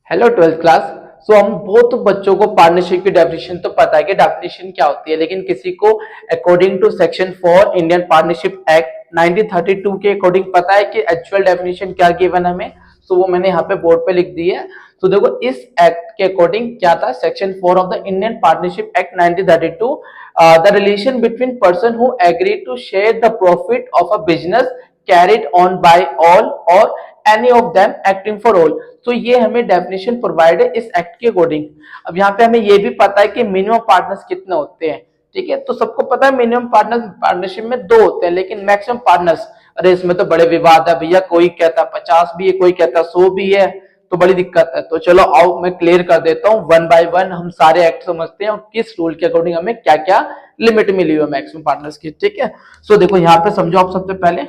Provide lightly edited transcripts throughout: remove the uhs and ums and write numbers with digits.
Hello twelfth class. हम बहुत बच्चों को पार्टनरशिप की डेफिनेशन तो पता है कि डेफिनेशन क्या होती है, लेकिन किसी को according to section 4 Indian partnership act 1932 के अकॉर्डिंग पता है कि एक्चुअल डेफिनेशन क्या गिवन हमें। वो मैंने यहाँ पे बोर्ड पे लिख दी है। तो देखो इस एक्ट के अकॉर्डिंग क्या था, section 4 of the Indian partnership act 1932, the relation between person who agree to share the profit of a business carried on by all or any of them acting for all. तो ये हमें definition provide है इस act के according. अब यहाँ पे हमें ये भी पता है कि मिनिमम पार्टनर्स कितने होते हैं। ठीक है, तो सबको पता है मिनिमम पार्टनर्स पार्टनरशिप में 2 होते हैं, लेकिन मैक्सिमम पार्टनर्स, अरे इसमें तो बड़े विवाद है भैया, कोई कहता 50 भी है, कोई कहता 100 भी है, तो बड़ी दिक्कत है। तो चलो आओ मैं क्लियर कर देता हूँ, वन बाय वन हम सारे एक्ट समझते हैं और किस रूल के अकॉर्डिंग हमें क्या क्या लिमिट मिली हुई है मैक्सिमम पार्टनर्स की। ठीक है, सो देखो यहाँ पे समझो आप सबसे पहले।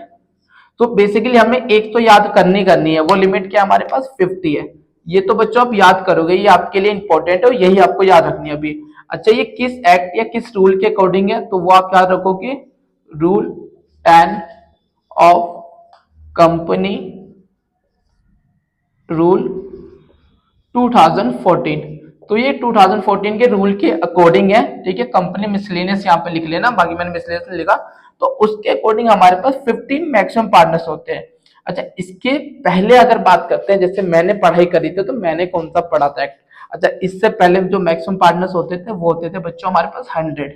तो बेसिकली हमें एक तो याद करनी है, वो लिमिट क्या हमारे पास 50 है। ये तो बच्चों आप याद करोगे, ये आपके लिए इंपॉर्टेंट है और यही आपको याद रखनी है अभी। अच्छा, ये किस एक्ट या किस रूल के अकॉर्डिंग है, तो वो आप याद रखोगे रूल 10 ऑफ कंपनी रूल 2014। तो ये 2014 के रूल के अकॉर्डिंग है। ठीक है, कंपनी मिसलेनियस यहाँ पे लिख लेना, बाकी मैंने मिसलेनियस लिखा। तो उसके अकॉर्डिंग हमारे पास 15 मैक्सिमम पार्टनर्स होते हैं। अच्छा, इसके पहले अगर बात करते हैं, जैसे मैंने पढ़ाई करी थी तो मैंने कौन सा पढ़ा था एक्ट। अच्छा, इससे पहले जो मैक्सिमम पार्टनर्स होते थे वो होते थे बच्चों हमारे पास 100।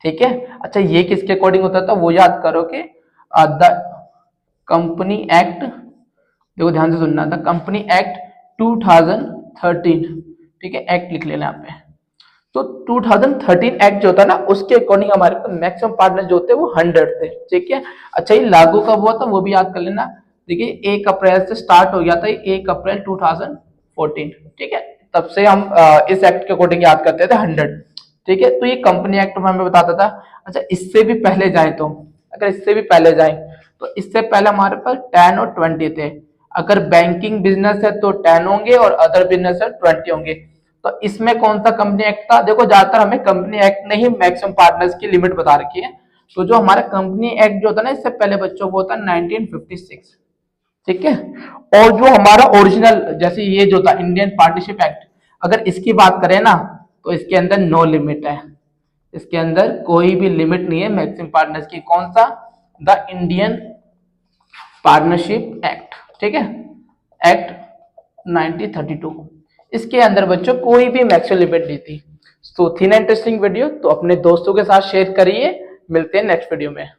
ठीक है, अच्छा ये किसके अकॉर्डिंग होता था वो याद करो कि द कंपनी एक्ट, देखो ध्यान से सुनना था, कंपनी एक्ट 2013। ठीक है, एक्ट लिख लेना यहाँ पे। तो 2013 एक्ट जो था ना, उसके अकॉर्डिंग हमारे पास मैक्सिमम पार्टनर जो थे वो 100 थे। ठीक है, अच्छा ये लागू कब हुआ था वो भी याद कर लेना। देखिए 1 अप्रैल से स्टार्ट हो गया था, 1 अप्रैल 2014। ठीक है, तब से हम इस एक्ट के अकॉर्डिंग याद करते थे 100। ठीक है, तो ये कंपनी एक्ट में हमें बताता था। अच्छा, इससे भी पहले जाए तो, अगर इससे भी पहले जाए तो इससे पहले हमारे पास 10 और 20 थे। अगर बैंकिंग बिजनेस है तो 10 होंगे और अदर बिजनेस है 20 होंगे। तो इसमें कौन सा कंपनी एक्ट था, देखो ज्यादातर हमें कंपनी एक्ट ने ही मैक्सिमम पार्टनर्स की लिमिट बता रखी है। तो जो हमारा कंपनी एक्ट जो था ना, इससे पहले बच्चों को होता 1956। ठीक है, और जो हमारा ओरिजिनल जैसे ये जो था इंडियन पार्टनरशिप एक्ट, अगर इसकी बात करें ना तो इसके अंदर नो लिमिट है। इसके अंदर कोई भी लिमिट नहीं है मैक्सिमम पार्टनर्स की। कौन सा, द इंडियन पार्टनरशिप एक्ट। ठीक है, एक्ट 1932, इसके अंदर बच्चों कोई भी मैक्सिमम लिमिट नहीं थी। तो थी ना इंटरेस्टिंग वीडियो, तो अपने दोस्तों के साथ शेयर करिए। मिलते हैं नेक्स्ट वीडियो में।